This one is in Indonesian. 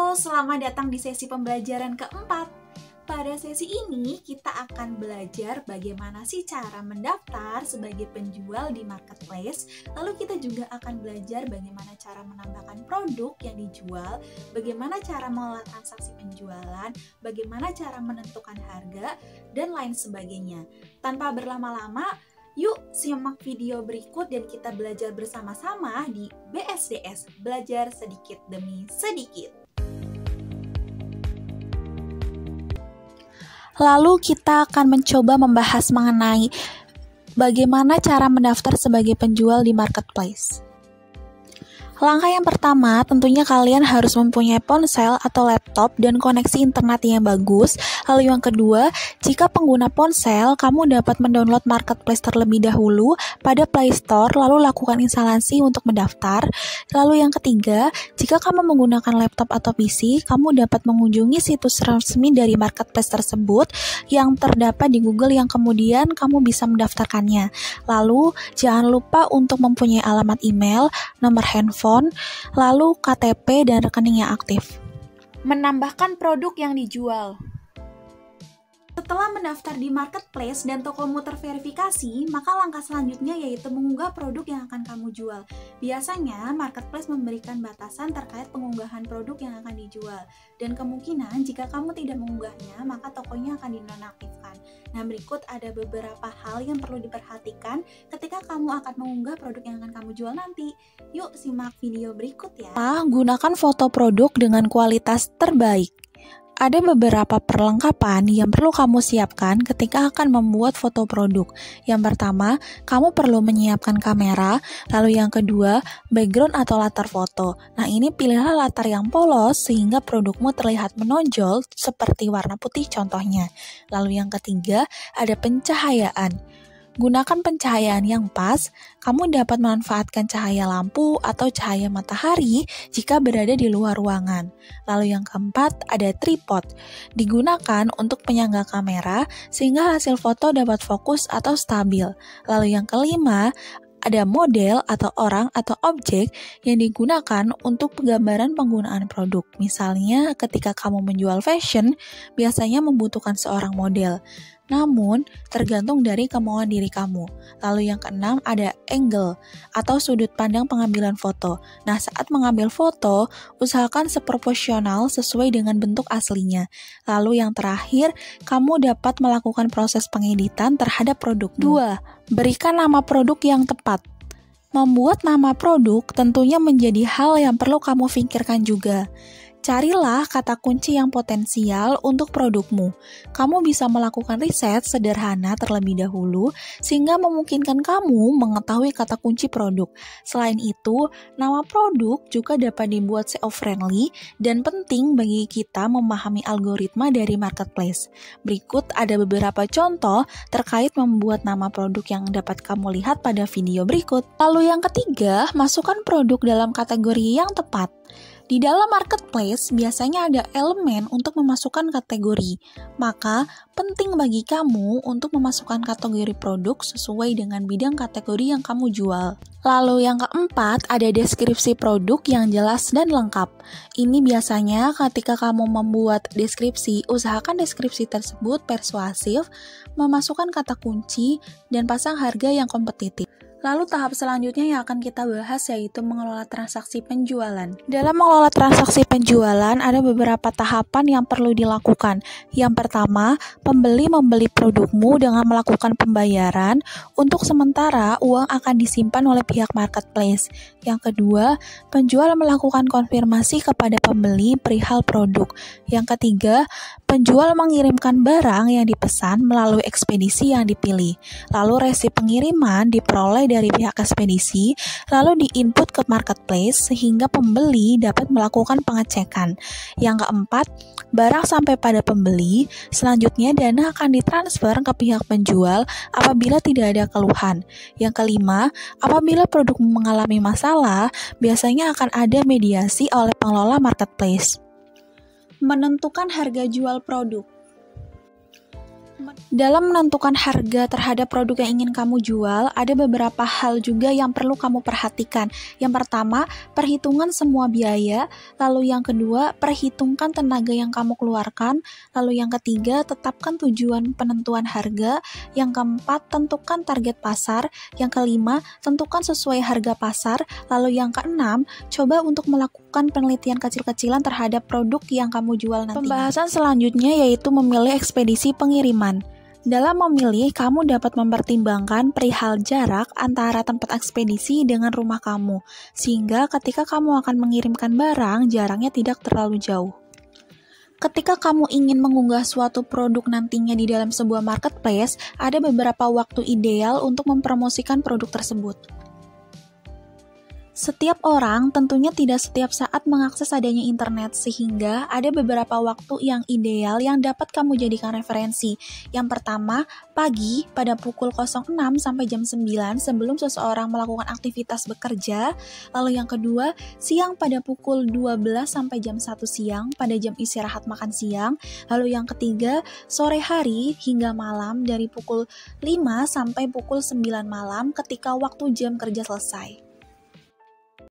Halo, selamat datang di sesi pembelajaran keempat. Pada sesi ini, kita akan belajar bagaimana sih cara mendaftar sebagai penjual di marketplace. Lalu kita juga akan belajar bagaimana cara menambahkan produk yang dijual, bagaimana cara mengelola transaksi penjualan, bagaimana cara menentukan harga, dan lain sebagainya. Tanpa berlama-lama, yuk simak video berikut dan kita belajar bersama-sama di BSDS, belajar sedikit demi sedikit. Lalu kita akan mencoba membahas mengenai bagaimana cara mendaftar sebagai penjual di marketplace. Langkah yang pertama, tentunya kalian harus mempunyai ponsel atau laptop dan koneksi internet yang bagus. Lalu yang kedua, jika pengguna ponsel, kamu dapat mendownload marketplace terlebih dahulu pada Play Store, lalu lakukan instalasi untuk mendaftar. Lalu yang ketiga, jika kamu menggunakan laptop atau PC, kamu dapat mengunjungi situs resmi dari marketplace tersebut yang terdapat di Google yang kemudian kamu bisa mendaftarkannya. Lalu, jangan lupa untuk mempunyai alamat email, nomor handphone, lalu KTP dan rekening yang aktif. Menambahkan produk yang dijual. Setelah mendaftar di marketplace dan tokomu terverifikasi, maka langkah selanjutnya yaitu mengunggah produk yang akan kamu jual. Biasanya, marketplace memberikan batasan terkait pengunggahan produk yang akan dijual. Dan kemungkinan jika kamu tidak mengunggahnya, maka tokonya akan dinonaktifkan. Nah, berikut ada beberapa hal yang perlu diperhatikan ketika kamu akan mengunggah produk yang akan kamu jual nanti. Yuk, simak video berikut ya. Gunakan foto produk dengan kualitas terbaik. Ada beberapa perlengkapan yang perlu kamu siapkan ketika akan membuat foto produk. Yang pertama, kamu perlu menyiapkan kamera, lalu yang kedua, background atau latar foto. Nah, ini pilihlah latar yang polos sehingga produkmu terlihat menonjol seperti warna putih contohnya. Lalu yang ketiga, ada pencahayaan. Gunakan pencahayaan yang pas, kamu dapat memanfaatkan cahaya lampu atau cahaya matahari jika berada di luar ruangan. Lalu yang keempat, ada tripod. Digunakan untuk penyangga kamera sehingga hasil foto dapat fokus atau stabil. Lalu yang kelima, ada model atau orang atau objek yang digunakan untuk penggambaran penggunaan produk. Misalnya ketika kamu menjual fashion, biasanya membutuhkan seorang model. Namun, tergantung dari kemauan diri kamu. Lalu yang keenam ada angle atau sudut pandang pengambilan foto. Nah, saat mengambil foto, usahakan seproporsional sesuai dengan bentuk aslinya. Lalu yang terakhir, kamu dapat melakukan proses pengeditan terhadap produk. 2. Berikan nama produk yang tepat. Membuat nama produk tentunya menjadi hal yang perlu kamu pikirkan juga. Carilah kata kunci yang potensial untuk produkmu. Kamu bisa melakukan riset sederhana terlebih dahulu sehingga memungkinkan kamu mengetahui kata kunci produk. Selain itu, nama produk juga dapat dibuat SEO-friendly dan penting bagi kita memahami algoritma dari marketplace. Berikut ada beberapa contoh terkait membuat nama produk yang dapat kamu lihat pada video berikut. Lalu yang ketiga, masukkan produk dalam kategori yang tepat. Di dalam marketplace, biasanya ada elemen untuk memasukkan kategori. Maka, penting bagi kamu untuk memasukkan kategori produk sesuai dengan bidang kategori yang kamu jual. Lalu yang keempat, ada deskripsi produk yang jelas dan lengkap. Ini biasanya ketika kamu membuat deskripsi, usahakan deskripsi tersebut persuasif, memasukkan kata kunci, dan pasang harga yang kompetitif. Lalu tahap selanjutnya yang akan kita bahas yaitu mengelola transaksi penjualan. Dalam mengelola transaksi penjualan ada beberapa tahapan yang perlu dilakukan. Yang pertama, pembeli membeli produkmu dengan melakukan pembayaran. Untuk sementara, uang akan disimpan oleh pihak marketplace. Yang kedua, penjual melakukan konfirmasi kepada pembeli perihal produk. Yang ketiga, penjual mengirimkan barang yang dipesan melalui ekspedisi yang dipilih. Lalu resip pengiriman diperoleh dari pihak ekspedisi, lalu diinput ke marketplace sehingga pembeli dapat melakukan pengecekan. Yang keempat, barang sampai pada pembeli, selanjutnya dana akan ditransfer ke pihak penjual apabila tidak ada keluhan. Yang kelima, apabila produk mengalami masalah, biasanya akan ada mediasi oleh pengelola marketplace. Menentukan harga jual produk. Dalam menentukan harga terhadap produk yang ingin kamu jual, ada beberapa hal juga yang perlu kamu perhatikan. Yang pertama, perhitungan semua biaya. Lalu yang kedua, perhitungkan tenaga yang kamu keluarkan. Lalu yang ketiga, tetapkan tujuan penentuan harga. Yang keempat, tentukan target pasar. Yang kelima, tentukan sesuai harga pasar. Lalu yang keenam, coba untuk melakukan penelitian kecil-kecilan terhadap produk yang kamu jual nanti. Pembahasan selanjutnya yaitu memilih ekspedisi pengiriman. Dalam memilih, kamu dapat mempertimbangkan perihal jarak antara tempat ekspedisi dengan rumah kamu, sehingga ketika kamu akan mengirimkan barang, jaraknya tidak terlalu jauh. Ketika kamu ingin mengunggah suatu produk nantinya di dalam sebuah marketplace, ada beberapa waktu ideal untuk mempromosikan produk tersebut. Setiap orang tentunya tidak setiap saat mengakses adanya internet, sehingga ada beberapa waktu yang ideal yang dapat kamu jadikan referensi. Yang pertama, pagi pada pukul 06 sampai jam 9 sebelum seseorang melakukan aktivitas bekerja. Lalu yang kedua, siang pada pukul 12 sampai jam 1 siang pada jam istirahat makan siang. Lalu yang ketiga, sore hari hingga malam dari pukul 5 sampai pukul 9 malam ketika waktu jam kerja selesai.